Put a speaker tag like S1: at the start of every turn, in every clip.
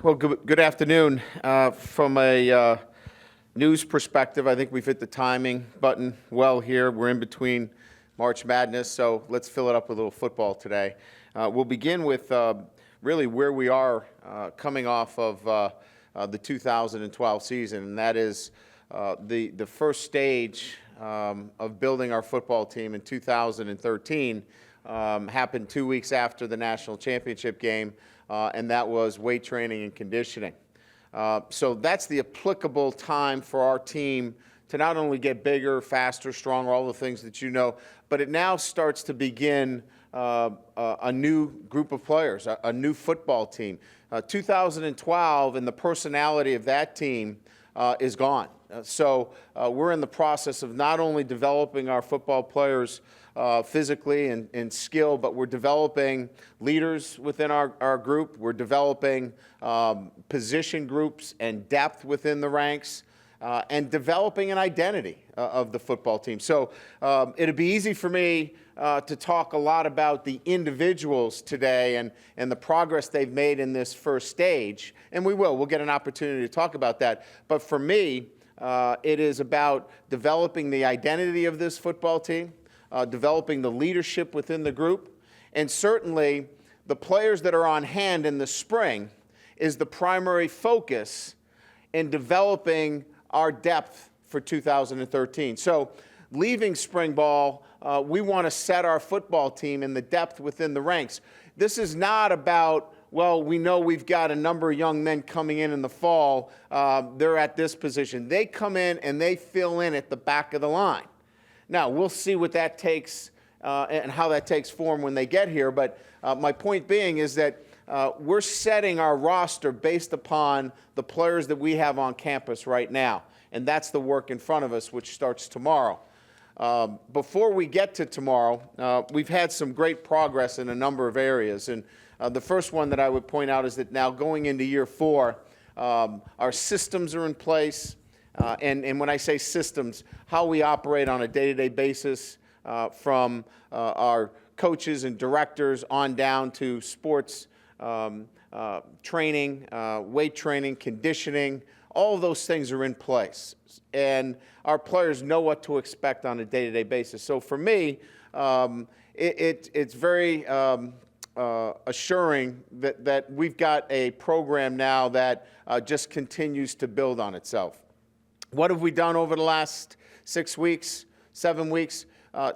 S1: Well, good afternoon. From a news perspective, I think we've hit the timing button well here. We're in between March Madness, so let's fill it up with a little football today. We'll begin with really where we are coming off of the 2012 season, and that is the first stage of building our football team in 2013 happened 2 weeks after the national championship game. And that was weight training and conditioning. So that's the applicable time for our team to not only get bigger, faster, stronger, all the things that you know, but it now starts to begin a new group of players, a new football team. 2012 and the personality of that team is gone. So we're in the process of not only developing our football players physically and skill, but we're developing leaders within our group. We're developing position groups and depth within the ranks and developing an identity of the football team. So it'd be easy for me to talk a lot about the individuals today and the progress they've made in this first stage, and we will. We'll get an opportunity to talk about that. But for me, it is about developing the identity of this football team, developing the leadership within the group, and certainly the players that are on hand in the spring is the primary focus in developing our depth for 2013. So leaving spring ball, we want to set our football team in the depth within the ranks. This is not about, well, we know we've got a number of young men coming in the fall. They're at this position. They come in and they fill in at the back of the line. Now, we'll see what that takes and how that takes form when they get here. But my point being is that we're setting our roster based upon the players that we have on campus right now. And that's the work in front of us, which starts tomorrow. Before we get to tomorrow, we've had some great progress in a number of areas. And the first one that I would point out is that now going into year 4, our systems are in place. And when I say systems, how we operate on a day-to-day basis from our coaches and directors on down to sports training, weight training, conditioning, all of those things are in place. And our players know what to expect on a day-to-day basis. So for me, it's very assuring that we've got a program now that just continues to build on itself. What have we done over the last 6 weeks, 7 weeks?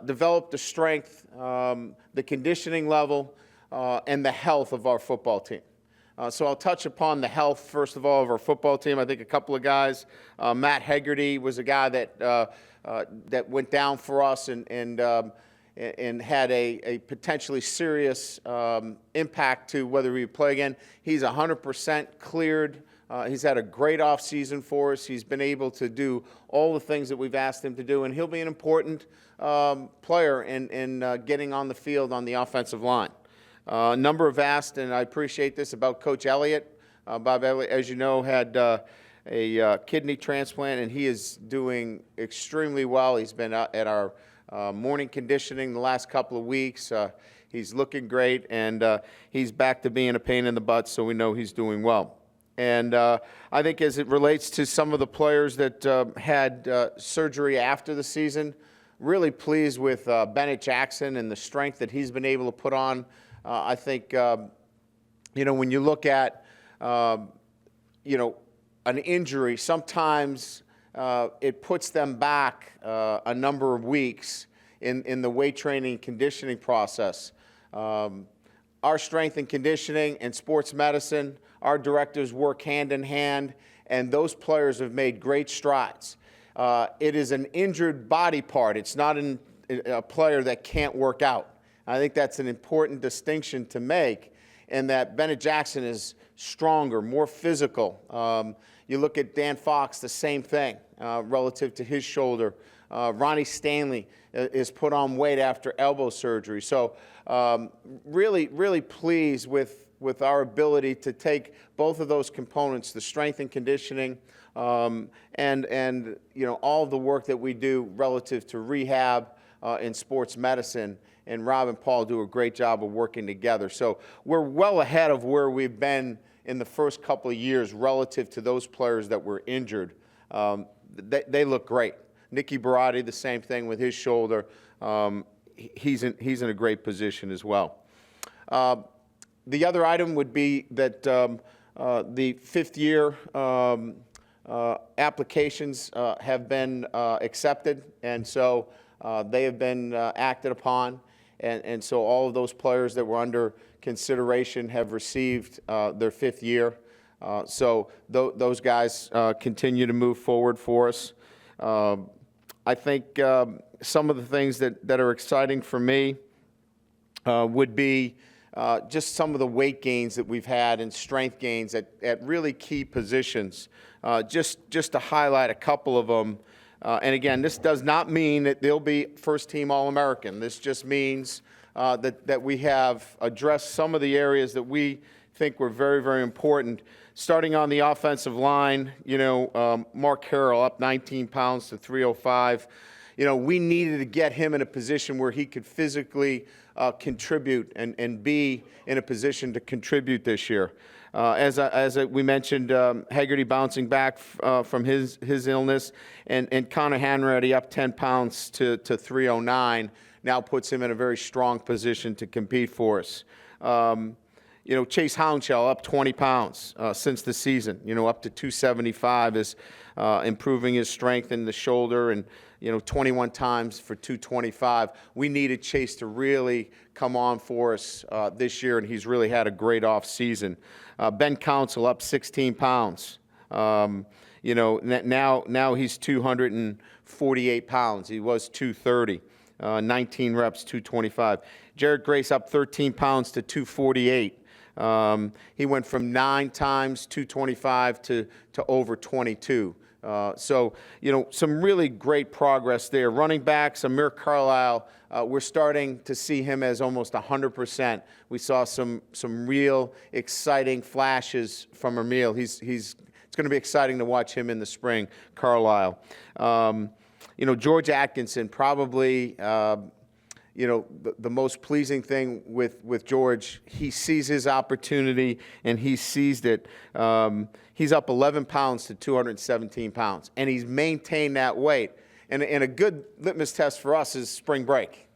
S1: Developed the strength, the conditioning level, and the health of our football team. So I'll touch upon the health, first of all, of our football team. I think a couple of guys, Matt Hegarty was a guy that went down for us and had a potentially serious impact to whether we play again. He's 100% cleared. He's had a great offseason for us. He's been able to do all the things that we've asked him to do, and he'll be an important player in getting on the field on the offensive line. A number have asked, and I appreciate this, about Coach Elliott. Bob Elliott, as you know, had a kidney transplant, and he is doing extremely well. He's been at our morning conditioning the last couple of weeks. He's looking great, and he's back to being a pain in the butt, so we know he's doing well. And I think as it relates to some of the players that had surgery after the season, really pleased with Bennett Jackson and the strength that he's been able to put on. I think, when you look at, an injury, sometimes it puts them back a number of weeks in the weight training and conditioning process. Our strength and conditioning and sports medicine, our directors work hand in hand, and those players have made great strides. It is an injured body part. It's not a player that can't work out. I think that's an important distinction to make, in that Bennett Jackson is stronger, more physical. You look at Dan Fox, the same thing relative to his shoulder. Ronnie Stanley is put on weight after elbow surgery. So really, really pleased with our ability to take both of those components, the strength and conditioning, and all of the work that we do relative to rehab in sports medicine, and Rob and Paul do a great job of working together. So we're well ahead of where we've been in the first couple of years relative to those players that were injured, they look great. Nicky Barotti, the same thing with his shoulder. He's in a great position as well. The other item would be that the fifth-year applications have been accepted, and so they have been acted upon. And so all of those players that were under consideration have received their fifth year. So those guys continue to move forward for us. I think some of the things that are exciting for me would be just some of the weight gains that we've had and strength gains at really key positions. Just to highlight a couple of them. And again, this does not mean that they'll be first-team All-American. This just means that we have addressed some of the areas that we think were very, very important. Starting on the offensive line, Mark Harrell up 19 pounds to 305. We needed to get him in a position where he could physically contribute and be in a position to contribute this year. As we mentioned, Haggerty bouncing back from his illness, and Connor Hanratty up 10 pounds to 309 now puts him in a very strong position to compete for us. Chase Hounshell up 20 pounds since the season, up to 275 is improving his strength in the shoulder, and 21 times for 225. We needed Chase to really come on for us this year, and he's really had a great off season. Ben Council up 16 pounds. Now he's 248 pounds. He was 230. 19 reps, 225. Jared Grace up 13 pounds to 248. He went from 9 times 225 to over 22. So, some really great progress there. Running backs, Amir Carlisle, we're starting to see him as almost 100%. We saw some real exciting flashes from Amir. It's going to be exciting to watch him in the spring, Carlisle. George Atkinson, probably, the most pleasing thing with George, he sees his opportunity and he seized it. He's up 11 pounds to 217 pounds, and he's maintained that weight. And a good litmus test for us is spring break.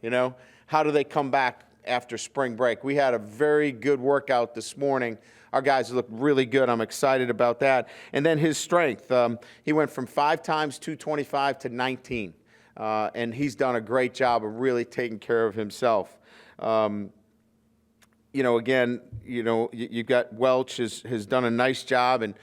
S1: How do they come back after spring break? We had a very good workout this morning. Our guys look really good. I'm excited about that. And then his strength. He went from 5 times 225 to 19. And he's done a great job of really taking care of himself. Again, you got Welch has done a nice job, and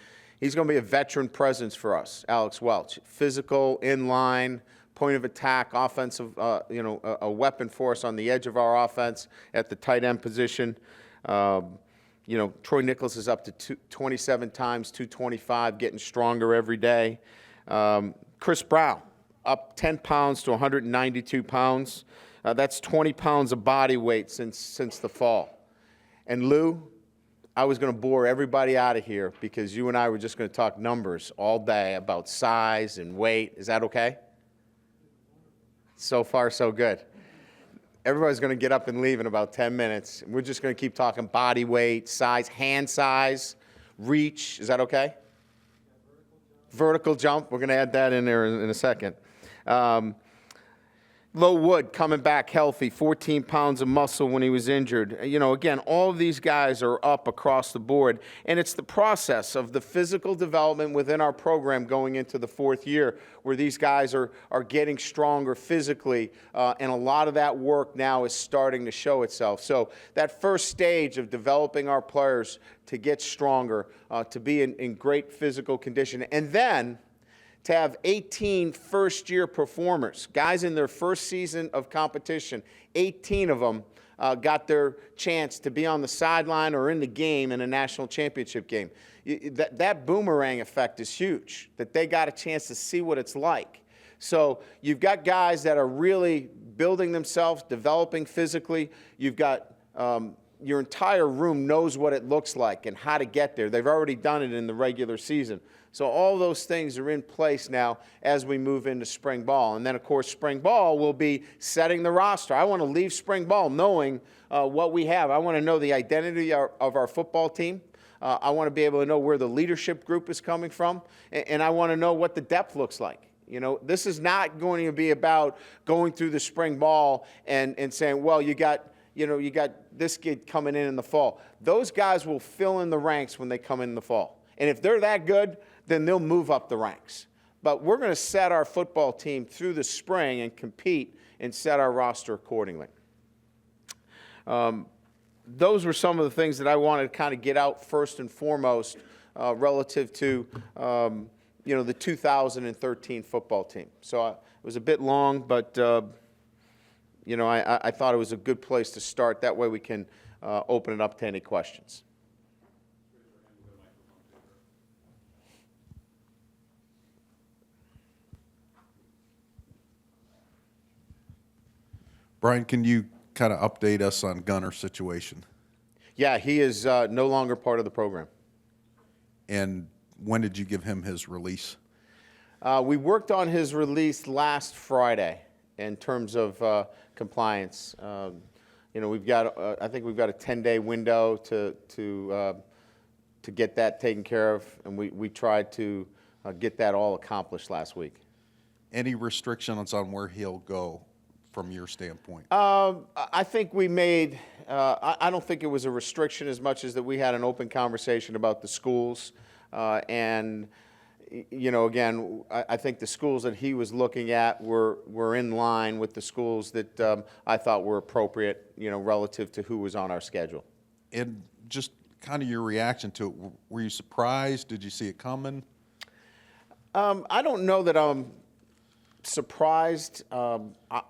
S1: he's going to be a veteran presence for us, Alex Welch. Physical, in line, point of attack, offensive, a weapon for us on the edge of our offense at the tight end position. Troy Nichols is up to 27 times 225, getting stronger every day. Chris Brown, up 10 pounds to 192 pounds. That's 20 pounds of body weight since the fall. And Lou, I was going to bore everybody out of here because you and I were just going to talk numbers all day about size and weight. Is that okay? So far, so good. Everybody's going to get up and leave in about 10 minutes. We're just going to keep talking body weight, size, hand size, reach. Is that okay? Vertical jump. We're going to add that in there in a second. Low Wood coming back healthy, 14 pounds of muscle when he was injured. Again, all of these guys are up across the board, and it's the process of the physical development within our program going into the 4th year where these guys are getting stronger physically, and a lot of that work now is starting to show itself. So that first stage of developing our players to get stronger, to be in great physical condition, and then to have 18 first-year performers, guys in their first season of competition, 18 of them got their chance to be on the sideline or in the game in a national championship game. That boomerang effect is huge, that they got a chance to see what it's like. So you've got guys that are really building themselves, developing physically. You've got your entire room knows what it looks like and how to get there. They've already done it in the regular season. So all those things are in place now as we move into spring ball. And then, of course, spring ball will be setting the roster. I want to leave spring ball knowing what we have. I want to know the identity of our football team. I want to be able to know where the leadership group is coming from, and I want to know what the depth looks like. You know, this is not going to be about going through the spring ball and saying, well, you got this kid coming in the fall. Those guys will fill in the ranks when they come in the fall. And if they're that good, then they'll move up the ranks. But we're going to set our football team through the spring and compete and set our roster accordingly. Those were some of the things that I wanted to kind of get out first and foremost relative to the 2013 football team. So it was a bit long, but I thought it was a good place to start. That way we can open it up to any questions.
S2: Brian, can you kind of update us on Gunner's situation?
S1: Yeah, he is no longer part of the program.
S2: And when did you give him his release?
S1: We worked on his release last Friday in terms of compliance. We've got I think we've got a 10-day window to get that taken care of, and we tried to get that all accomplished last week.
S2: Any restrictions on where he'll go from your standpoint?
S1: I think we made, I don't think it was a restriction as much as that we had an open conversation about the schools. And, again, I think the schools that he was looking at were in line with the schools that I thought were appropriate, relative to who was on our schedule.
S2: And just kind of your reaction to it, were you surprised? Did you see it coming?
S1: I don't know that I'm surprised.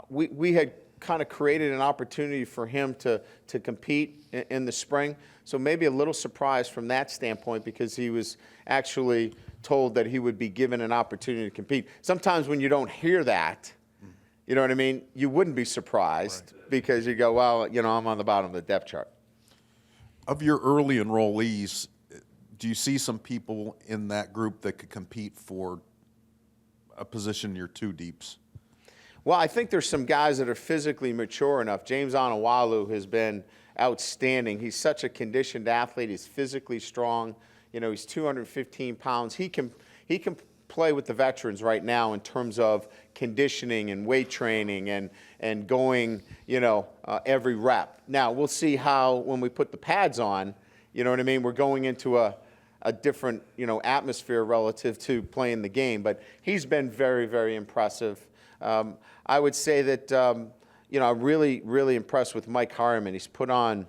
S1: We had kind of created an opportunity for him to compete in the spring, so maybe a little surprised from that standpoint because he was actually told that he would be given an opportunity to compete. Sometimes when you don't hear that, you know what I mean, you wouldn't be surprised, right, because you go, well, I'm on the bottom of the depth chart.
S2: Of your early enrollees, do you see some people in that group that could compete for a position near two deeps?
S1: Well, I think there's some guys that are physically mature enough. James Onawalu has been outstanding. He's such a conditioned athlete. He's physically strong. He's 215 pounds. He can play with the veterans right now in terms of conditioning and weight training and going, every rep. Now, we'll see how when we put the pads on, you know what I mean? We're going into a different, atmosphere relative to playing the game. But he's been very, very impressive. I would say that, I'm really, really impressed with Mike Harriman. He's put on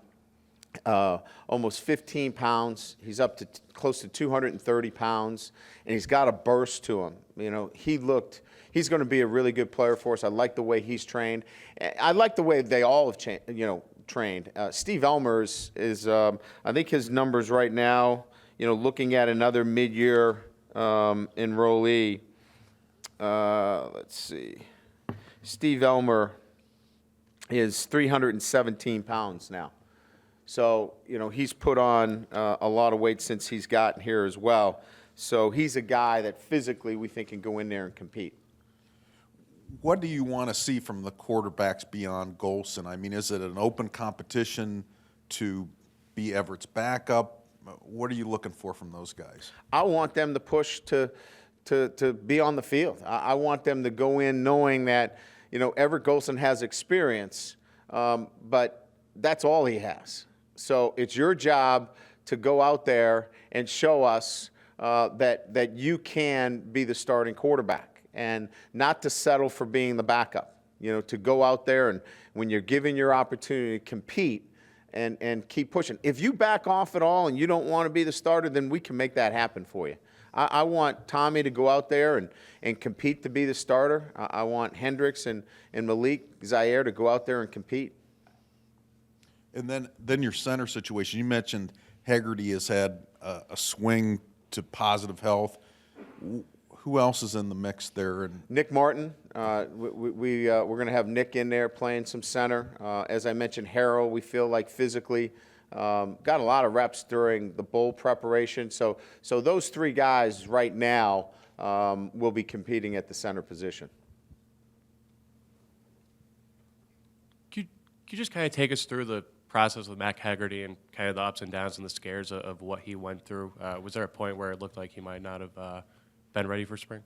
S1: almost 15 pounds. He's up to close to 230 pounds, and he's got a burst to him. He's going to be a really good player for us. I like the way he's trained. I like the way they all have trained. Steve Elmers is, I think his numbers right now, looking at another mid-year enrollee, let's see. Steve Elmer is 317 pounds now. So, he's put on a lot of weight since he's gotten here as well. So he's a guy that physically we think can go in there and compete.
S2: What do you want to see from the quarterbacks beyond Golson? I mean, is it an open competition to be Everett's backup? What are you looking for from those guys?
S1: I want them to push to be on the field. I want them to go in knowing that, Everett Golson has experience, but that's all he has. So it's your job to go out there and show us that you can be the starting quarterback and not to settle for being the backup. To go out there and when you're given your opportunity to compete and keep pushing. If you back off at all and you don't want to be the starter, then we can make that happen for you. I want Tommy to go out there and compete to be the starter. I want Hendricks and Malik Zaire to go out there and compete.
S2: And then your center situation. You mentioned Hegarty has had a swing to positive health. Who else is in the mix there?
S1: Nick Martin. We're going to have Nick in there playing some center. As I mentioned, Harrell, we feel like physically got a lot of reps during the bowl preparation. So those three guys right now will be competing at the center position.
S3: Could you just kind of take us through the process with Mac Haggerty and kind of the ups and downs and the scares of what he went through, was there a point where it looked like he might not have been ready for spring?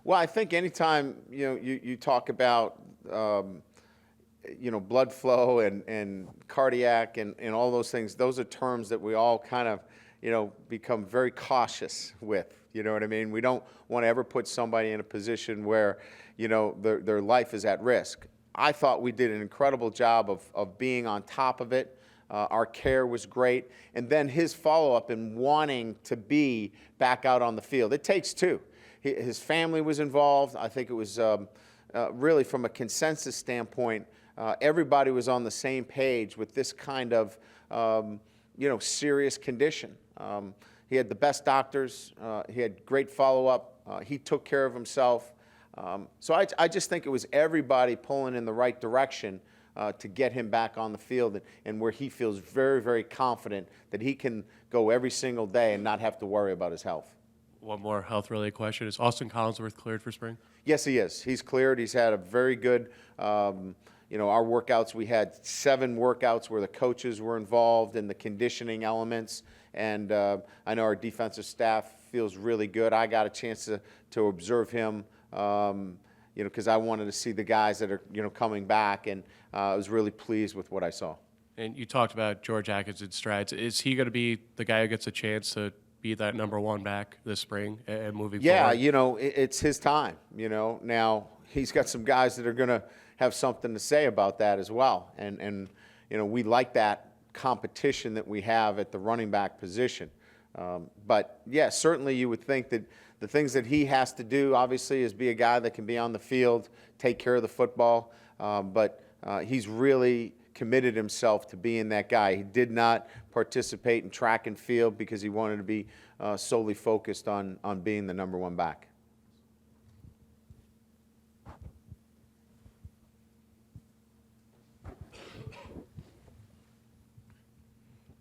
S1: Well, I think anytime you talk about blood flow and cardiac and all those things, those are terms that we all kind of become very cautious with. You know what I mean? We don't want to ever put somebody in a position where their life is at risk. I thought we did an incredible job of being on top of it. Our care was great. And then his follow-up and wanting to be back out on the field. It takes two. His family was involved. I think it was really from a consensus standpoint, everybody was on the same page with this kind of serious condition. He had the best doctors. He had great follow-up. He took care of himself. So I just think it was everybody pulling in the right direction to get him back on the field and where he feels very, very confident that he can go every single day and not have to worry about his health.
S3: One more health-related question. Is Austin Collinsworth cleared for spring?
S1: Yes, he is. He's cleared. He's had a very good, our workouts. We had 7 workouts where the coaches were involved in the conditioning elements. And I know our defensive staff feels really good. I got a chance to observe him, because I wanted to see the guys that are, coming back. And I was really pleased with what I saw.
S3: And you talked about George Atkinson's strides. Is he going to be the guy who gets a chance to be that number 1 back this spring and moving forward?
S1: Yeah, it's his time, Now, he's got some guys that are going to have something to say about that as well. And we like that competition that we have at the running back position. But, yeah, certainly you would think that the things that he has to do, obviously, is be a guy that can be on the field, take care of the football. But he's really committed himself to being that guy. He did not participate in track and field because he wanted to be solely focused on being the number 1 back.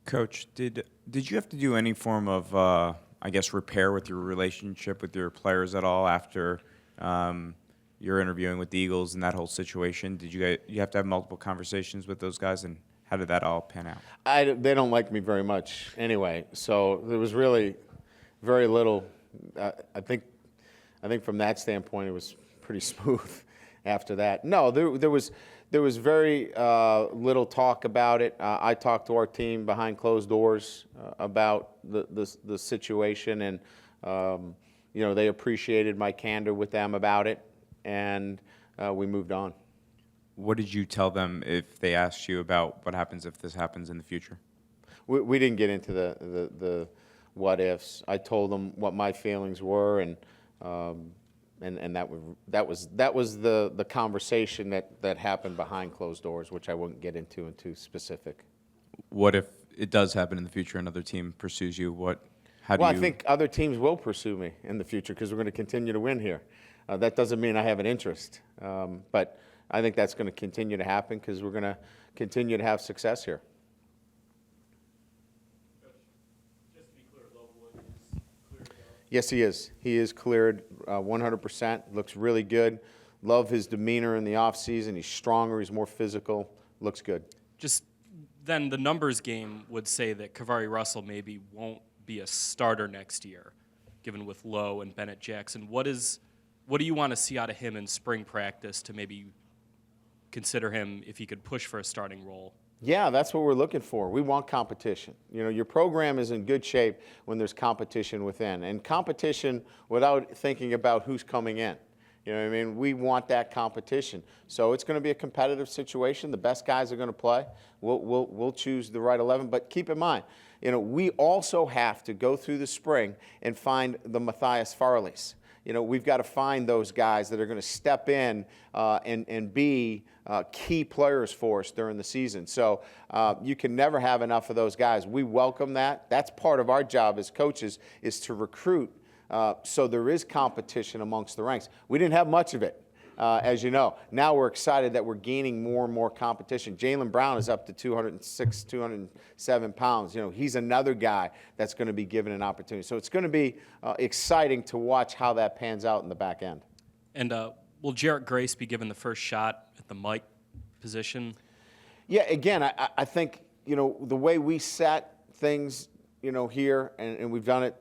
S4: Coach, did you have to do any form of, repair with your relationship with your players at all after your interviewing with the Eagles and that whole situation? Did you have to have multiple conversations with those guys, and how did that all pan out?
S1: They don't like me very much anyway, so there was really very little. I think from that standpoint, it was pretty smooth after that. No, there was very little talk about it. I talked to our team behind closed doors about the situation, and they appreciated my candor with them about it, and we moved on.
S4: What did you tell them if they asked you about what happens if this happens in the future?
S1: We didn't get into the what ifs. I told them what my feelings were, and that was the conversation that happened behind closed doors, which I wouldn't get into specific.
S4: What if it does happen in the future? Another team pursues you.
S1: I think other teams will pursue me in the future because we're going to continue to win here. That doesn't mean I have an interest, but I think that's going to continue to happen because we're going to continue to have success here.
S3: Just to be clear, Lovewood is cleared to go?
S1: Yes, he is. He is cleared 100%. Looks really good. Love his demeanor in the offseason. He's stronger. He's more physical. Looks good.
S5: Just then the numbers game would say that Kavari Russell maybe won't be a starter next year, given with Lowe and Bennett Jackson. What do you want to see out of him in spring practice to maybe consider him if he could push for a starting role?
S1: Yeah, that's what we're looking for. We want competition. Your program is in good shape when there's competition within, and competition without thinking about who's coming in. You know what I mean? We want that competition. So it's going to be a competitive situation. The best guys are going to play. We'll choose the right 11. But keep in mind, we also have to go through the spring and find the Matthias Farleys. We've got to find those guys that are going to step in and be key players for us during the season. So you can never have enough of those guys. We welcome that. That's part of our job as coaches, is to recruit so there is competition amongst the ranks. We didn't have much of it, as you know. Now we're excited that we're gaining more and more competition. Jaylen Brown is up to 206, 207 pounds. He's another guy that's going to be given an opportunity. So it's going to be exciting to watch how that pans out in the back end.
S5: And will Jarrett Grace be given the first shot at the Mike position?
S1: Yeah, again, I think the way we set things, here, and we've done it,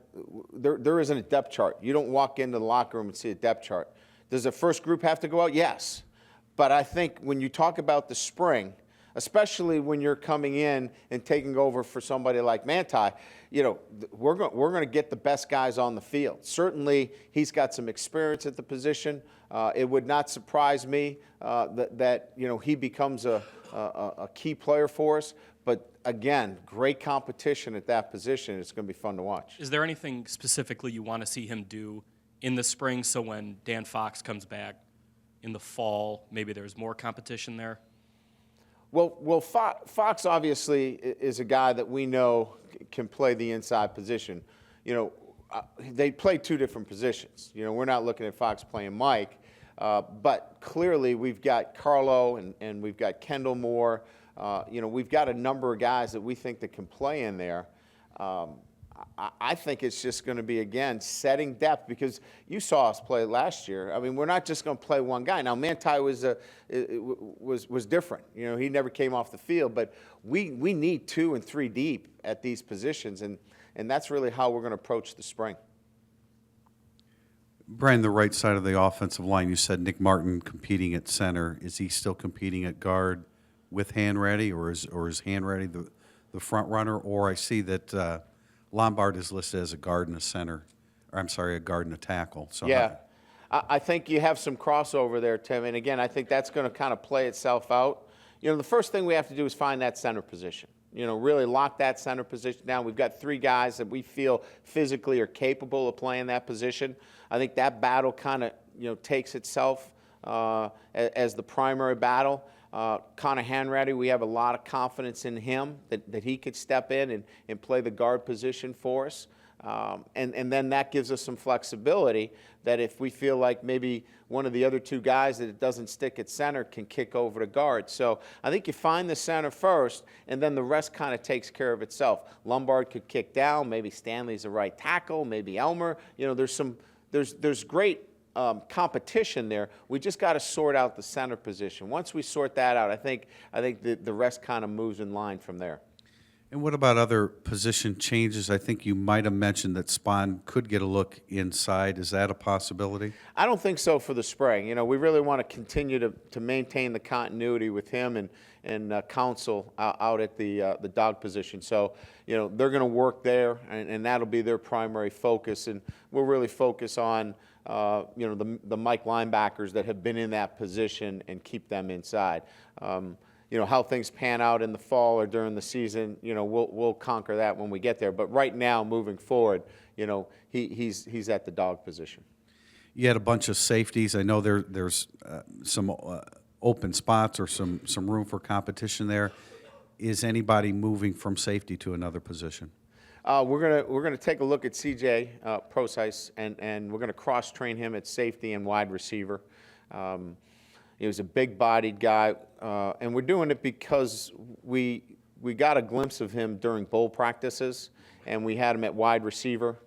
S1: there isn't a depth chart. You don't walk into the locker room and see a depth chart. Does the first group have to go out? Yes. But I think when you talk about the spring, especially when you're coming in and taking over for somebody like Manti, we're going to get the best guys on the field. Certainly, he's got some experience at the position. It would not surprise me that he becomes a key player for us. But again, great competition at that position. It's going to be fun to watch.
S5: Is there anything specifically you want to see him do in the spring so when Dan Fox comes back in the fall, maybe there's more competition there?
S1: Well, Fox obviously is a guy that we know can play the inside position. They play two different positions. We're not looking at Fox playing Mike, but clearly we've got Carlo and we've got Kendall Moore. We've got a number of guys that we think that can play in there. I think it's just going to be, again, setting depth, because you saw us play last year. I mean, we're not just going to play one guy. Now, Manti was different. He never came off the field, but we need 2 and 3 deep at these positions, and that's really how we're going to approach the spring.
S6: Brian, the right side of the offensive line, you said Nick Martin competing at center. Is he still competing at guard with Hanratty, or is Hanratty the front runner? Or I see that Lombard is listed as a guard and a center. Or I'm sorry, a guard and a tackle. So
S1: yeah, I think you have some crossover there, Tim. And again, I think that's going to kind of play itself out. The first thing we have to do is find that center position. Really lock that center position down. We've got 3 guys that we feel physically are capable of playing that position. I think that battle kind of, takes itself as the primary battle. Connor Hanratty, we have a lot of confidence in him that he could step in and play the guard position for us. And then that gives us some flexibility that if we feel like maybe one of the other 2 guys that it doesn't stick at center can kick over to guard. So I think you find the center first, and then the rest kind of takes care of itself. Lombard could kick down. Maybe Stanley's the right tackle. Maybe Elmer. There's great competition there. We just got to sort out the center position. Once we sort that out, I think the rest kind of moves in line from there.
S6: And what about other position changes? I think you might have mentioned that Spahn could get a look inside. Is that a possibility?
S1: I don't think so for the spring. We really want to continue to maintain the continuity with him and Council out at the dog position. So, they're going to work there, and that'll be their primary focus. And we'll really focus on, the Mike linebackers that have been in that position and keep them inside. How things pan out in the fall or during the season, we'll conquer that when we get there. But right now, moving forward, he's at the dog position.
S6: You had a bunch of safeties. I know there's some open spots or some room for competition there. Is anybody moving from safety to another position?
S1: We're gonna take a look at CJ Procyse, and we're gonna cross train him at safety and wide receiver. He was a big-bodied guy, and we're doing it because we got a glimpse of him during bowl practices, and we had him at wide receiver,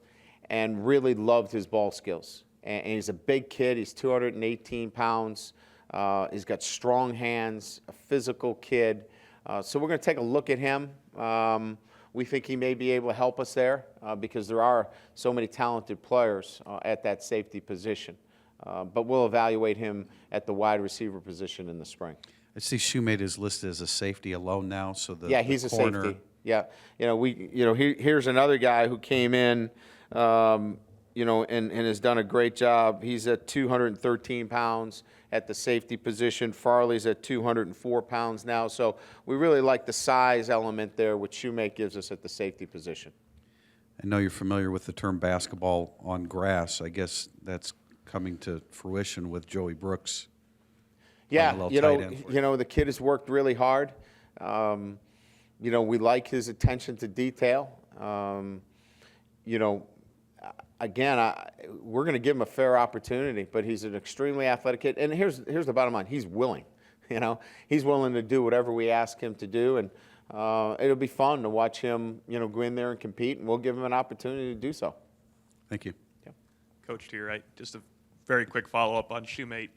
S1: and really loved his ball skills. And he's a big kid. He's 218 pounds. He's got strong hands, a physical kid. So we're going to take a look at him. We think he may be able to help us there because there are so many talented players at that safety position. But we'll evaluate him at the wide receiver position in the spring.
S6: I see Shoemate is listed as a safety alone now, so
S1: he's
S6: the
S1: a
S6: corner.
S1: safety. Yeah, here's another guy who came in, and has done a great job. He's at 213 pounds at the safety position. Farley's at 204 pounds now. So we really like the size element there, which Shoemate gives us at the safety position.
S6: I know you're familiar with the term basketball on grass. I guess that's coming to fruition with Joey Brooks.
S1: Yeah,
S6: The
S1: kid has worked really hard. We like his attention to detail. Again, we're going to give him a fair opportunity, but he's an extremely athletic kid. And here's the bottom line: he's willing. He's willing to do whatever we ask him to do, and it'll be fun to watch him, go in there and compete, and we'll give him an opportunity to do so.
S6: Thank you.
S1: Yeah.
S7: Coach, to your right, just a very quick follow-up on Shoemate.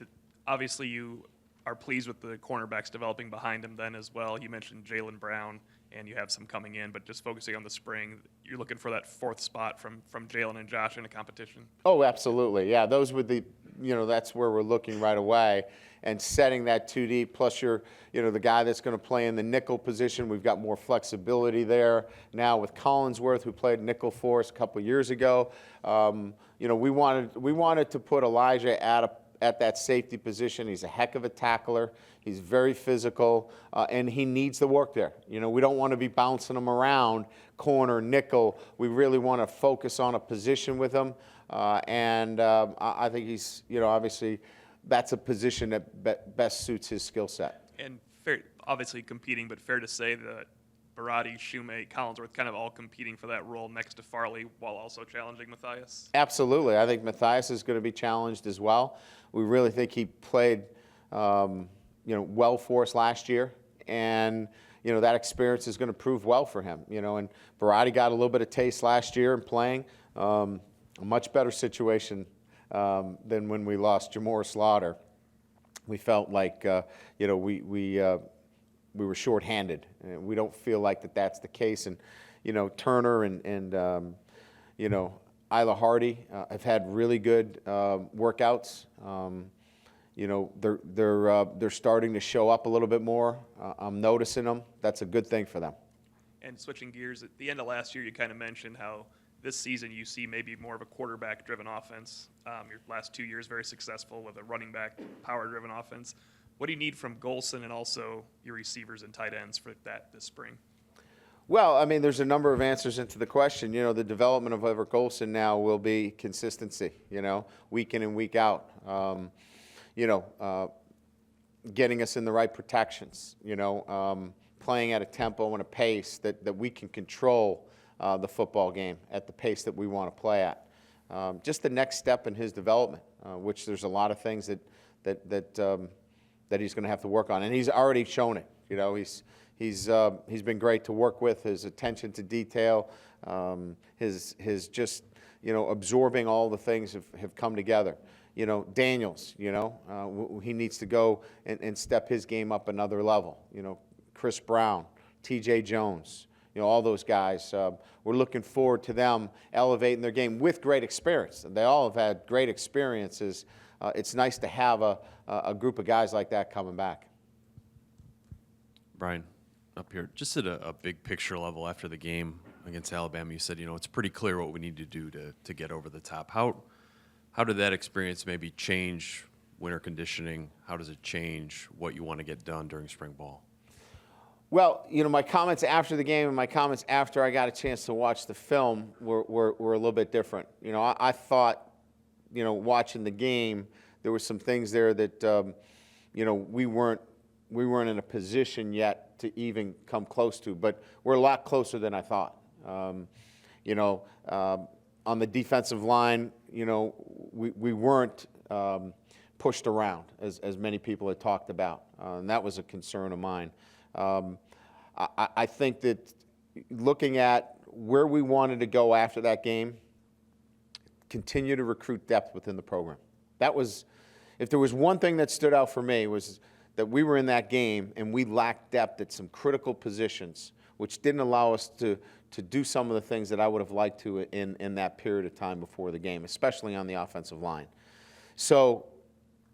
S7: Obviously, you are pleased with the cornerbacks developing behind him then as well. You mentioned Jalen Brown and you have some coming in, but just focusing on the spring, you're looking for that fourth spot from Jalen and Josh in a competition.
S1: Oh, absolutely. Yeah, those would the, that's where we're looking right away. And setting that 2D, plus the guy that's going to play in the nickel position, we've got more flexibility there. Now with Collinsworth, who played nickel for us a couple years ago, we wanted to put Elijah at that safety position. He's a heck of a tackler. He's very physical, and he needs the work there. We don't want to be bouncing him around corner, nickel. We really want to focus on a position with him, and I think he's, obviously, that's a position that best suits his skill set.
S7: And obviously competing, but fair to say that Barati, Shoemate, Collinsworth kind of all competing for that role next to Farley while also challenging Matthias?
S1: Absolutely. I think Matthias is going to be challenged as well. We really think he played, well for us last year, and that experience is going to prove well for him. And Barati got a little bit of taste last year in playing a much better situation than when we lost Jamor Slaughter. We felt like we were shorthanded. We don't feel like that's the case. And Turner and Isla Hardy have had really good workouts. They're starting to show up a little bit more. I'm noticing them. That's a good thing for them.
S7: And switching gears, at the end of last year, you kind of mentioned how this season you see maybe more of a quarterback-driven offense. Your last 2 years very successful with a running back power-driven offense. What do you need from Golson and also your receivers and tight ends for that this spring?
S1: Well, I mean, there's a number of answers into the question. The development of Everett Golson now will be consistency, week in and week out. Getting us in the right protections, playing at a tempo and a pace that we can control the football game at the pace that we want to play at. Just the next step in his development, which there's a lot of things that he's going to have to work on, and he's already shown it. He's been great to work with. His attention to detail, his just absorbing all the things have come together. Daniels, he needs to go and step his game up another level. Chris Brown, T.J. Jones, all those guys. We're looking forward to them elevating their game with great experience. They all have had great experiences. It's nice to have a group of guys like that coming back.
S8: Brian, up here, just at a big picture level after the game against Alabama, you said, it's pretty clear what we need to do to get over the top. How did that experience maybe change winter conditioning? How does it change what you want to get done during spring ball?
S1: Well, my comments after the game and my comments after I got a chance to watch the film were a little bit different. I thought, watching the game, there were some things there that, we weren't in a position yet to even come close to, but we're a lot closer than I thought. On the defensive line, we weren't pushed around as many people had talked about, and that was a concern of mine. I think that looking at where we wanted to go after that game, continue to recruit depth within the program. That was, if there was one thing that stood out for me, was that we were in that game and we lacked depth at some critical positions, which didn't allow us to do some of the things that I would have liked to in that period of time before the game, especially on the offensive line. So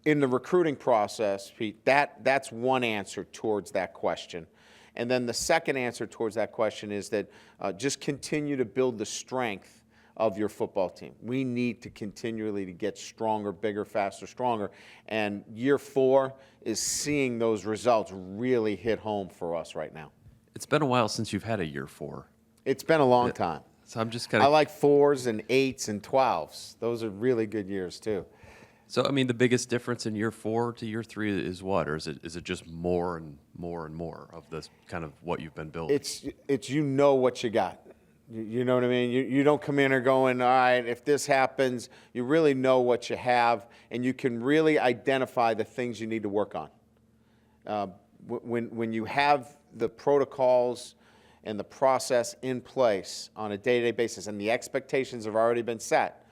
S1: in the recruiting process, Pete, that's one answer towards that question. And then the second answer towards that question is that just continue to build the strength of your football team. We need to continually to get stronger, bigger, faster, stronger. And year 4 is seeing those results really hit home for us right now.
S8: It's been a while since you've had a year 4.
S1: It's been a long time.
S8: So I'm just kind of.
S1: I like 4s and 8s and 12s. Those are really good years too.
S8: So I mean, the biggest difference in year 4 to year 3 is what, or is it just more and more and more of this kind of what you've been building?
S1: It's what you got. You know what I mean? You don't come in or going, all right, if this happens, you really know what you have, and you can really identify the things you need to work on. When you have the protocols and the process in place on a day-to-day basis, and the expectations have already been set,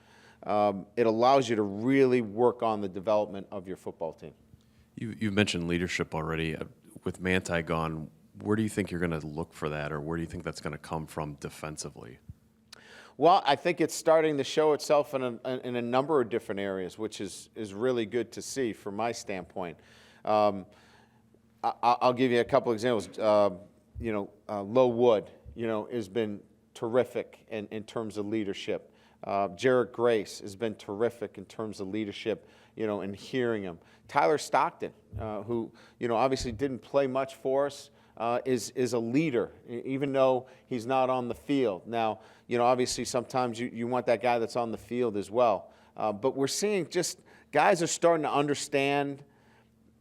S1: it allows you to really work on the development of your football team.
S8: You've mentioned leadership already. With Manti gone, where do you think you're going to look for that, or where do you think that's going to come from defensively?
S1: Well, I think it's starting to show itself in a number of different areas, which is really good to see from my standpoint. I'll give you a couple examples. Low Wood, has been terrific in terms of leadership. Jarrett Grace has been terrific in terms of leadership, and hearing him. Tyler Stockton, who, obviously didn't play much for us, is a leader, even though he's not on the field. Now, obviously sometimes you want that guy that's on the field as well. But we're seeing just guys are starting to understand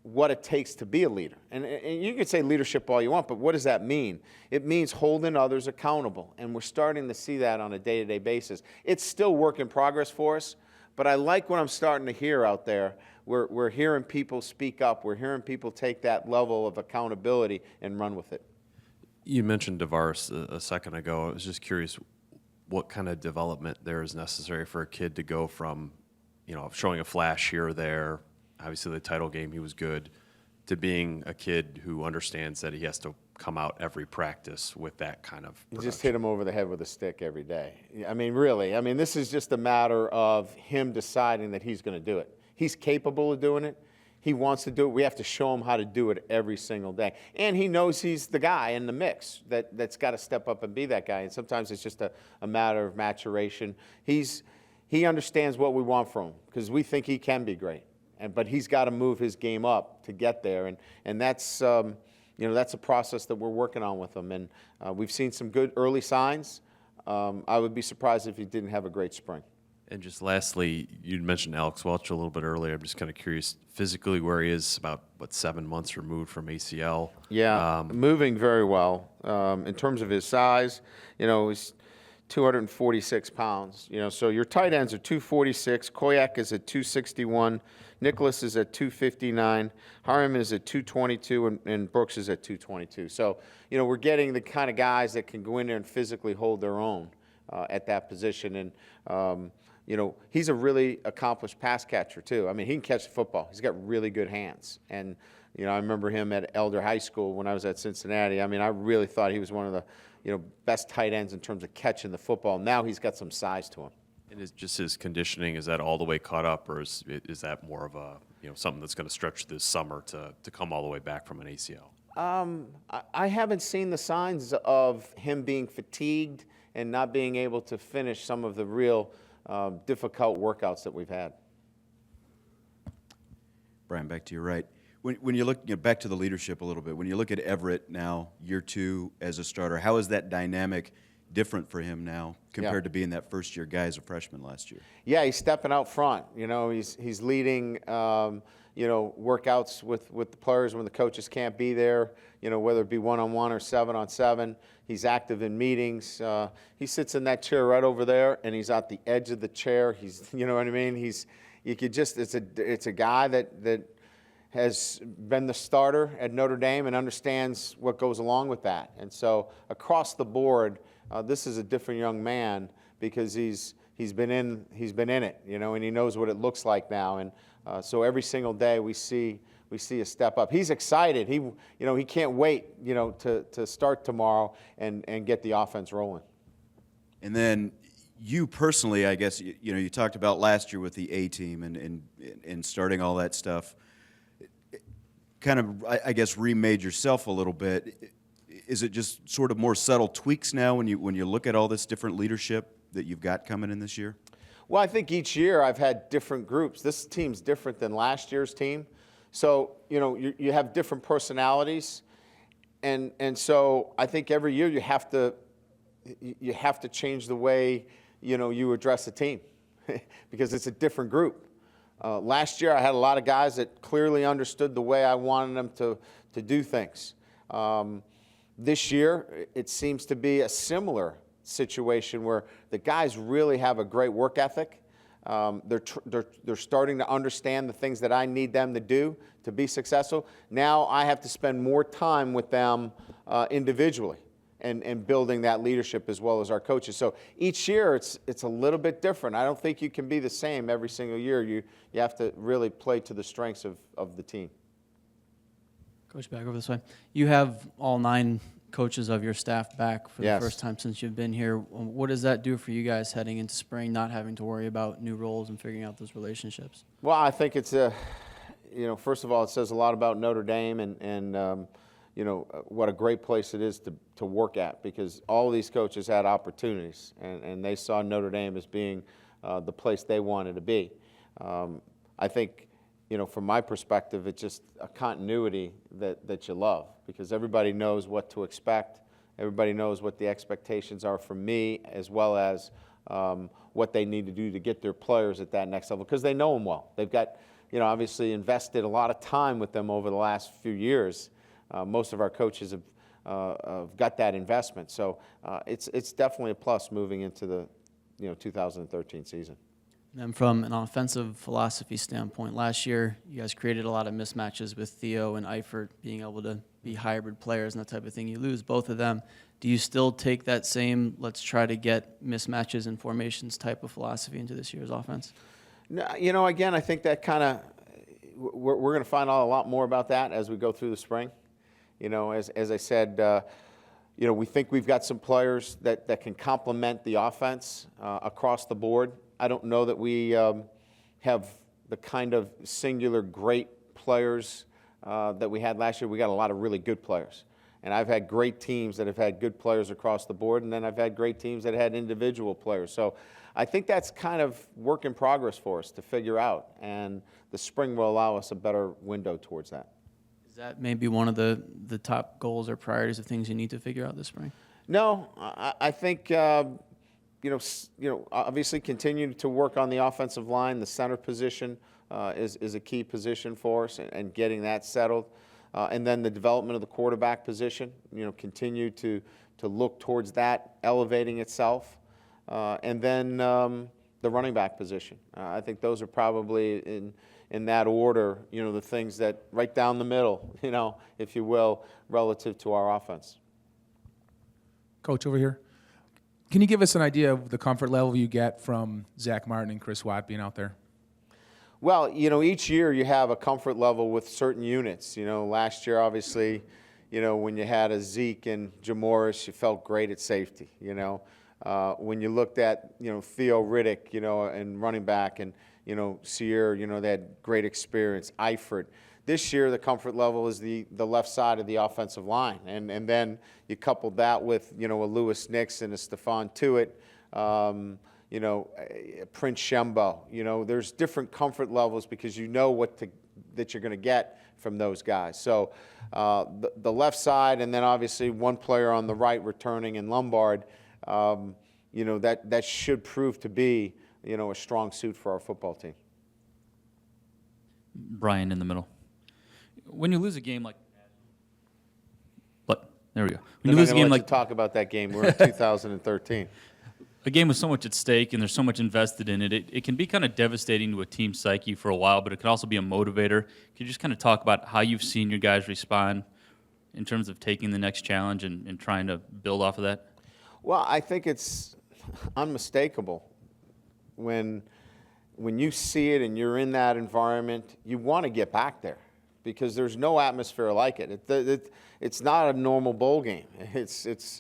S1: what it takes to be a leader. And you can say leadership all you want, but what does that mean? It means holding others accountable. And we're starting to see that on a day-to-day basis. It's still work in progress for us, but I like what I'm starting to hear out there. We're hearing people speak up. We're hearing people take that level of accountability and run with it.
S8: You mentioned DeVaris a second ago. I was just curious what kind of development there is necessary for a kid to go from, showing a flash here or there, obviously the title game he was good, to being a kid who understands that he has to come out every practice with that kind of
S1: You
S8: production.
S1: just hit him over the head with a stick every day. I mean, really. I mean, this is just a matter of him deciding that he's going to do it. He's capable of doing it. He wants to do it. We have to show him how to do it every single day. And he knows he's the guy in the mix that's got to step up and be that guy. And sometimes it's just a matter of maturation. He understands what we want from him because we think he can be great. But he's got to move his game up to get there. And that's, that's a process that we're working on with him. And we've seen some good early signs. I would be surprised if he didn't have a great spring.
S8: And just lastly, you mentioned Alex Welch a little bit earlier. I'm just kind of curious, physically, where he is, about, 7 months removed from ACL.
S1: Yeah, moving very well. In terms of his size, he's 246 pounds. So your tight ends are 246. Koyak is at 261. Nicholas is at 259. Harriman is at 222, and Brooks is at 222. So, we're getting the kind of guys that can go in there and physically hold their own at that position. And, he's a really accomplished pass catcher, too. I mean, he can catch the football. He's got really good hands. And, I remember him at Elder High School when I was at Cincinnati. I mean, I really thought he was one of the, best tight ends in terms of catching the football. Now he's got some size to him.
S8: And is just his conditioning, is that all the way caught up, or is that more of a, something that's going to stretch this summer to come all the way back from an ACL?
S1: I haven't seen the signs of him being fatigued and not being able to finish some of the real difficult workouts that we've had.
S9: Brian, back to your right. When you look back to the leadership a little bit, when you look at Everett now, year 2 as a starter, how is that dynamic different for him now compared to being that first-year guy as a freshman last year? Yeah,
S1: he's stepping out front. He's leading, workouts with the players when the coaches can't be there, whether it be one-on-one or 7-on-7. He's active in meetings. He sits in that chair right over there, and he's at the edge of the chair. He's, you know what I mean? It's a guy that has been the starter at Notre Dame and understands what goes along with that. And so across the board, this is a different young man because he's been in it, and he knows what it looks like now. And so every single day we see a step up. He's excited. He can't wait, to start tomorrow and get the offense rolling.
S9: And then you personally, I guess, you talked about last year with the A team and starting all that stuff. Kind of, I guess, remade yourself a little bit. Is it just sort of more subtle tweaks now when you look at all this different leadership that you've got coming in this year?
S1: Well, I think each year I've had different groups. This team's different than last year's team. So, you have different personalities. And so I think every year you have to change the way, you address the team because it's a different group. Last year I had a lot of guys that clearly understood the way I wanted them to do things. This year, it seems to be a similar situation where the guys really have a great work ethic. They're starting to understand the things that I need them to do to be successful. Now I have to spend more time with them individually and building that leadership as well as our coaches. So each year it's a little bit different. I don't think you can be the same every single year. You have to really play to the strengths of the team.
S10: Coach, back over this way. You have all 9 coaches of your staff back for
S1: Yes.
S10: the first time since you've been here. What does that do for you guys heading into spring, not having to worry about new roles and figuring out those relationships?
S1: Well, I think it's first of all, it says a lot about Notre Dame and what a great place it is to work at, because all of these coaches had opportunities and they saw Notre Dame as being the place they wanted to be. I think, from my perspective, it's just a continuity that you love, because everybody knows what to expect. Everybody knows what the expectations are from me, as well as what they need to do to get their players at that next level, because they know them well. They've got, obviously invested a lot of time with them over the last few years. Most of our coaches have got that investment. So it's definitely a plus moving into the 2013 season.
S10: And from an offensive philosophy standpoint, last year you guys created a lot of mismatches with Theo and Eifert being able to be hybrid players and that type of thing. You lose both of them. Do you still take that same let's try to get mismatches and formations type of philosophy into this year's offense?
S1: No, again, I think that kind of we're going to find out a lot more about that as we go through the spring. As I said, we think we've got some players that can complement the offense across the board. I don't know that we have the kind of singular great players that we had last year. We got a lot of really good players. And I've had great teams that have had good players across the board, and then I've had great teams that had individual players. So I think that's kind of work in progress for us to figure out, and the spring will allow us a better window towards that.
S10: Is that maybe one of the top goals or priorities of things you need to figure out this spring?
S1: No, I think obviously continue to work on the offensive line. The center position is a key position for us, and getting that settled. And then the development of the quarterback position, continue to look towards that, elevating itself. And then the running back position. I think those are probably in that order, the things that right down the middle, if you will, relative to our offense.
S11: Coach, over here. Can you give us an idea of the comfort level you get from Zach Martin and Chris Watt being out there?
S1: Well, each year you have a comfort level with certain units. Last year, obviously, when you had a Zeke and Jamoris, you felt great at safety. When you looked at, Theo Riddick, and running back, and, Sear, they had great experience. Eifert. This year, the comfort level is the left side of the offensive line. And then you couple that with, a Lewis Nix and a Stephon Tuitt, Prince Shembo. There's different comfort levels because that you're going to get from those guys. So the left side, and then obviously one player on the right returning in Lombard, that should prove to be, a strong suit for our football team.
S12: Brian in the middle. When you lose a game like there we go. When you lose a game like
S1: talk about that game, we're in 2013.
S12: A game with so much at stake and there's so much invested in it, it can be kind of devastating to a team psyche for a while, but it can also be a motivator. Can you just kind of talk about how you've seen your guys respond in terms of taking the next challenge and trying to build off of that?
S1: Well, I think it's unmistakable. When you see it and you're in that environment, you want to get back there because there's no atmosphere like it. It's not a normal bowl game. It's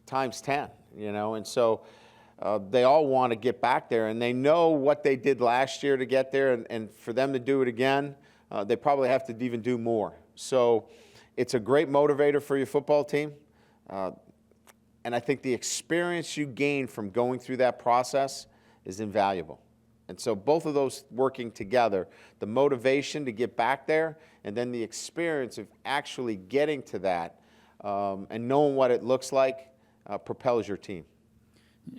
S1: times 10, and so they all want to get back there, and they know what they did last year to get there, and for them to do it again, they probably have to even do more. So it's a great motivator for your football team, and I think the experience you gain from going through that process is invaluable. And so both of those working together, the motivation to get back there and then the experience of actually getting to that and knowing what it looks like propels your team.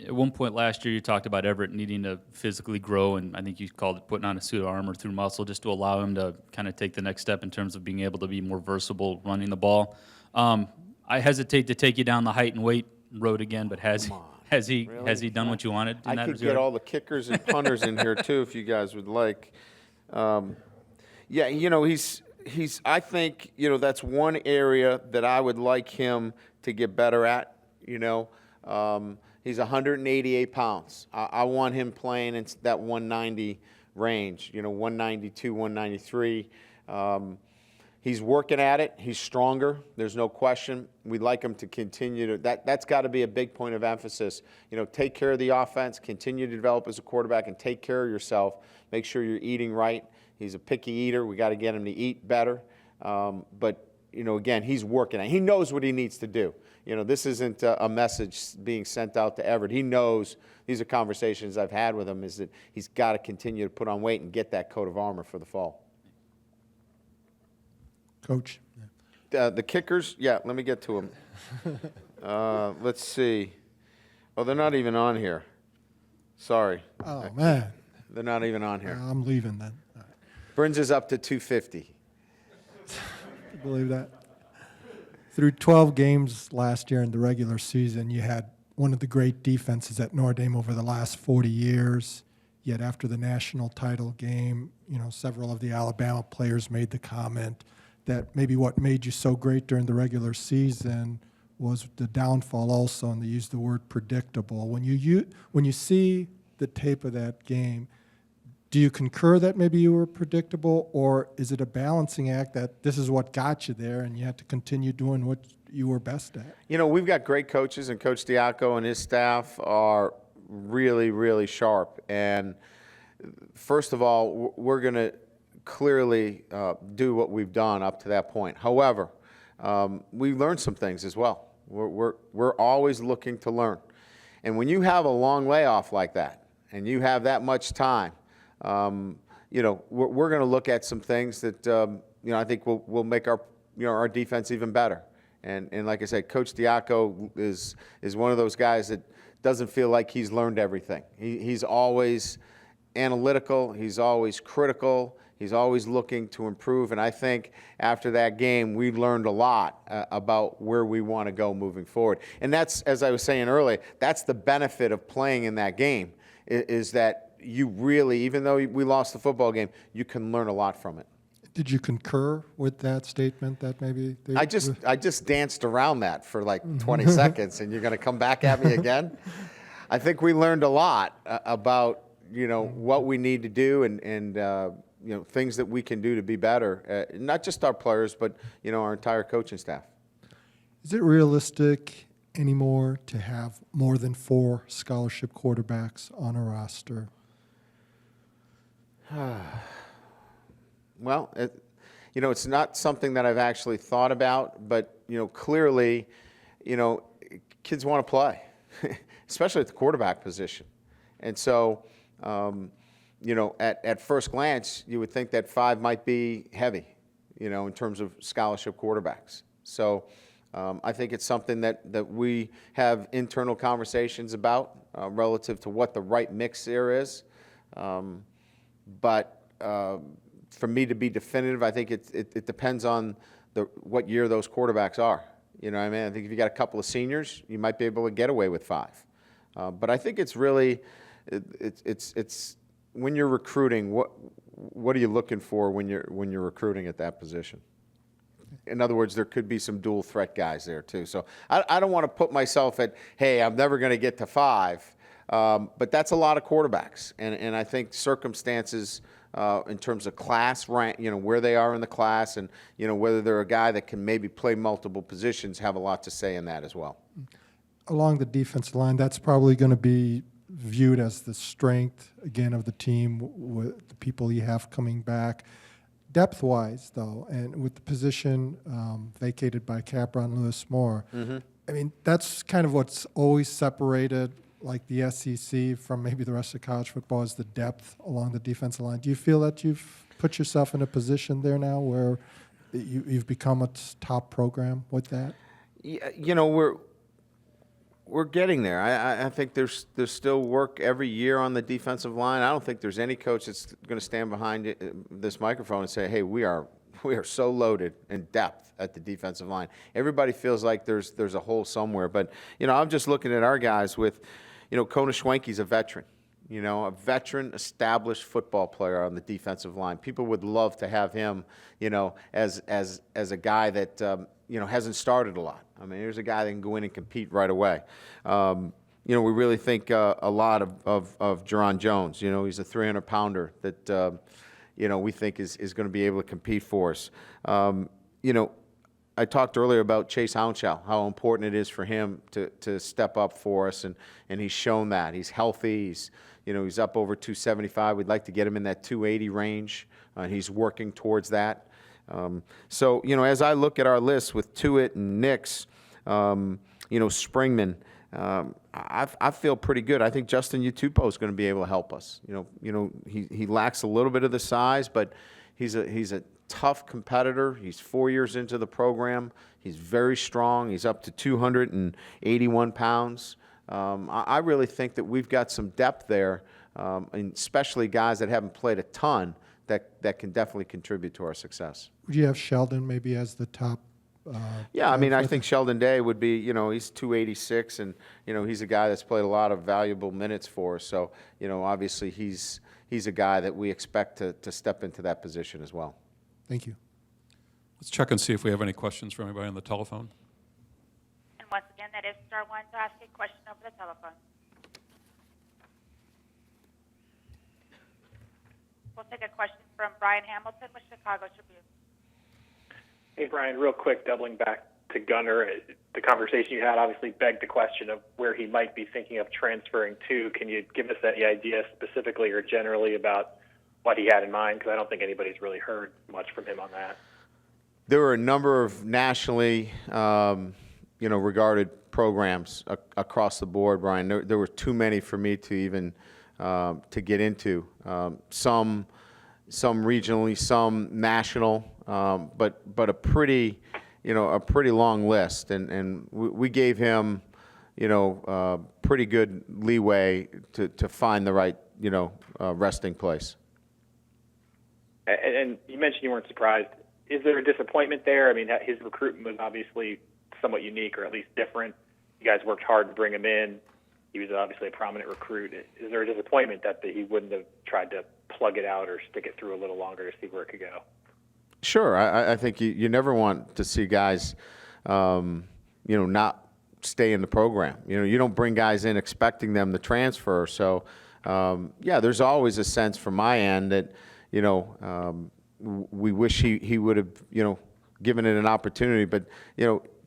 S12: At one point last year, you talked about Everett needing to physically grow, and I think you called it putting on a suit of armor through muscle just to allow him to kind of take the next step in terms of being able to be more versatile running the ball. I hesitate to take you down the height and weight road again, but has he done what you wanted in
S1: I
S12: that
S1: could
S12: regard?
S1: get all the kickers and punters in here too if you guys would like. He's I think that's one area that I would like him to get better at. He's 188 pounds. I want him playing in that 190 range. 192, 193. He's working at it. He's stronger. There's no question. We'd like him to continue to. That's got to be a big point of emphasis. Take care of the offense, continue to develop as a quarterback, and take care of yourself. Make sure you're eating right. He's a picky eater. We got to get him to eat better. But again, he's working at it. He knows what he needs to do. This isn't a message being sent out to Everett. He knows. These are conversations I've had with him. Is that he's got to continue to put on weight and get that coat of armor for the fall.
S13: Coach.
S1: The kickers, yeah, let me get to them. Let's see. Oh, they're not even on here. Sorry.
S13: Oh, man.
S1: They're not even on here.
S13: I'm leaving then. All right.
S1: Burns is up to 250.
S13: Can you believe that? Through 12 games last year in the regular season, you had one of the great defenses at Notre Dame over the last 40 years. Yet after the national title game, several of the Alabama players made the comment that maybe what made you so great during the regular season was the downfall also, and they used the word predictable. When you see the tape of that game, do you concur that maybe you were predictable, or is it a balancing act that this is what got you there and you have to continue doing what you were best at?
S1: We've got great coaches, and Coach Diaco and his staff are really, really sharp. And first of all, we're going to clearly do what we've done up to that point. However, we learned some things as well. We're always looking to learn. And when you have a long layoff like that, and you have that much time, we're going to look at some things that I think will make our defense even better. And like I said, Coach Diaco is one of those guys that doesn't feel like he's learned everything. He's always analytical. He's always critical. He's always looking to improve. And I think after that game, we learned a lot about where we want to go moving forward. And that's, as I was saying earlier, that's the benefit of playing in that game, is that you really, even though we lost the football game, you can learn a lot from it.
S13: Did you concur with that statement that maybe they
S1: I just danced around that for like 20 seconds, and you're going to come back at me again? I think we learned a lot about what we need to do and things that we can do to be better. Not just our players, but our entire coaching staff.
S13: Is it realistic anymore to have more than 4 scholarship quarterbacks on a roster?
S1: Well, it's not something that I've actually thought about, but clearly, kids want to play, especially at the quarterback position, and so at first glance, you would think that 5 might be heavy, in terms of scholarship quarterbacks. So I think it's something that we have internal conversations about relative to what the right mix there is. But for me to be definitive, I think it depends on what year those quarterbacks are. I think if you got a couple of seniors, you might be able to get away with 5. But I think it's really, it's when you're recruiting, what are you looking for when you're recruiting at that position? In other words, there could be some dual threat guys there too. So I don't want to put myself at, hey, I'm never going to get to 5. But that's a lot of quarterbacks, and I think circumstances in terms of class rank, where they are in the class, and whether they're a guy that can maybe play multiple positions, have a lot to say in that as well.
S13: Along the defensive line, that's probably going to be viewed as the strength again of the team with the people you have coming back. Depth-wise, though, and with the position vacated by Capron Lewis Moore, that's kind of what's always separated like the SEC from maybe the rest of college football, is the depth along the defensive line. Do you feel that you've put yourself in a position there now where you've become a top program with that?
S1: We're getting there. I think there's still work every year on the defensive line. I don't think there's any coach that's going to stand behind this microphone and say, hey, we are so loaded in depth at the defensive line. Everybody feels like there's a hole somewhere. But, I'm just looking at our guys with, Kona Schwenke's a veteran, a veteran established football player on the defensive line. People would love to have him, as a guy that, hasn't started a lot. Here's a guy that can go in and compete right away. We really think a lot of Jerron Jones. He's a 300-pounder that, we think is going to be able to compete for us. you know, I talked earlier about Chase Hounshaw, how important it is for him to step up for us, and he's shown that. He's healthy. He's up over 275. We'd like to get him in that 280 range. He's working towards that. So, as I look at our list with Tuitt and Nix, Springman, I feel pretty good. I think Justin Utupo is going to be able to help us. He lacks a little bit of the size, but he's a tough competitor. He's 4 years into the program. He's very strong. He's up to 281 pounds. I really think that we've got some depth there, and especially guys that haven't played a ton that can definitely contribute to our success.
S13: Would you have Sheldon maybe as the top?
S1: Yeah, I mean, I think Sheldon Day would be, he's 286, and, he's a guy that's played a lot of valuable minutes for us. So, obviously he's a guy that we expect to step into that position as well.
S13: Thank you.
S14: Let's check and see if we have any questions from anybody on the telephone.
S15: And once again, that is star one to ask a question over the telephone. We'll take a question from Brian Hamilton with Chicago Tribune.
S16: Hey, Brian, real quick, doubling back to Gunnar, the conversation you had obviously begged the question of where he might be thinking of transferring to. Can you give us any idea specifically or generally about what he had in mind? Because I don't think anybody's really heard much from him on that.
S1: There were a number of nationally, regarded programs across the board, Brian. There were too many for me to even to get into. Some regionally, some national, but a pretty long list, and we gave him, pretty good leeway to find the right, resting place.
S16: And you mentioned you weren't surprised. Is there a disappointment there? I mean, his recruitment was obviously somewhat unique, or at least different. You guys worked hard to bring him in. He was obviously a prominent recruit. Is there a disappointment that he wouldn't have tried to plug it out or stick it through a little longer to see where it could go?
S1: Sure. I think you never want to see guys, not stay in the program. You don't bring guys in expecting them to transfer. So, there's always a sense from my end that, we wish he would have, given it an opportunity. But,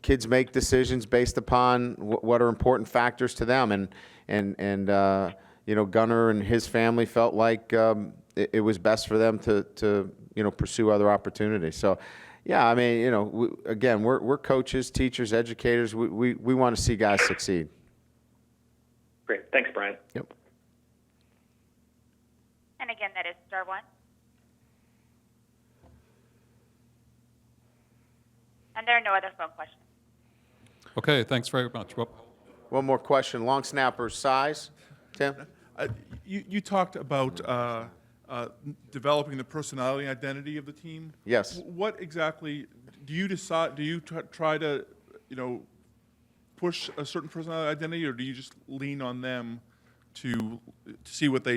S1: kids make decisions based upon what are important factors to them. And Gunnar and his family felt like it was best for them to pursue other opportunities. So, yeah, I mean, we're coaches, teachers, educators. We want to see guys succeed.
S16: Great. Thanks, Brian.
S1: Yep.
S15: And again, that is star one. And there are no other phone questions.
S14: Okay, thanks very much. Well,
S1: One more question. Long snapper's size, Tim?
S17: You talked about developing the personality and identity of the team.
S1: Yes.
S17: What exactly do you decide? Do you try to, push a certain personality identity, or do you just lean on them to see what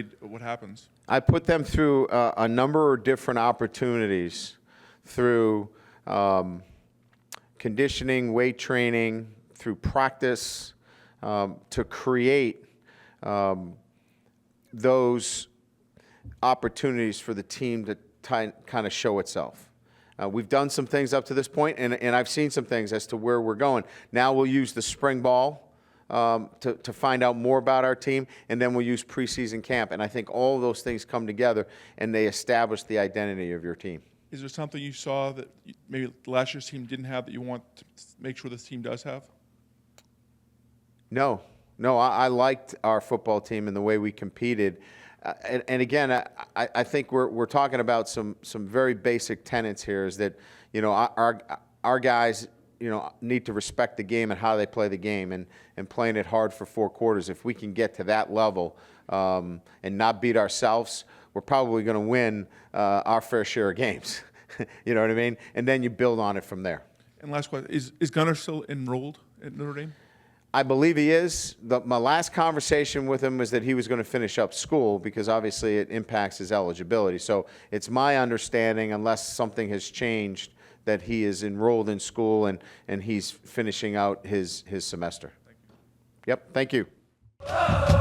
S17: happens?
S1: I put them through a number of different opportunities through conditioning, weight training, through practice, to create those opportunities for the team to kind of show itself. We've done some things up to this point, and I've seen some things as to where we're going. Now we'll use the spring ball to find out more about our team, and then we'll use preseason camp. And I think all of those things come together, and they establish the identity of your team.
S17: Is there something you saw that maybe last year's team didn't have that you want to make sure this team does have?
S1: No, I liked our football team and the way we competed. And again, I think we're talking about some very basic tenets here. Is that our guys need to respect the game and how they play the game, and playing it hard for 4 quarters. If we can get to that level and not beat ourselves, we're probably going to win our fair share of games. You know what I mean? And then you build on it from there.
S17: And last question, is Gunnar still enrolled at Notre Dame?
S1: I believe he is. My last conversation with him was that he was going to finish up school because obviously it impacts his eligibility. So it's my understanding, unless something has changed, that he is enrolled in school and he's finishing out his semester. Thank you. Yep, thank you.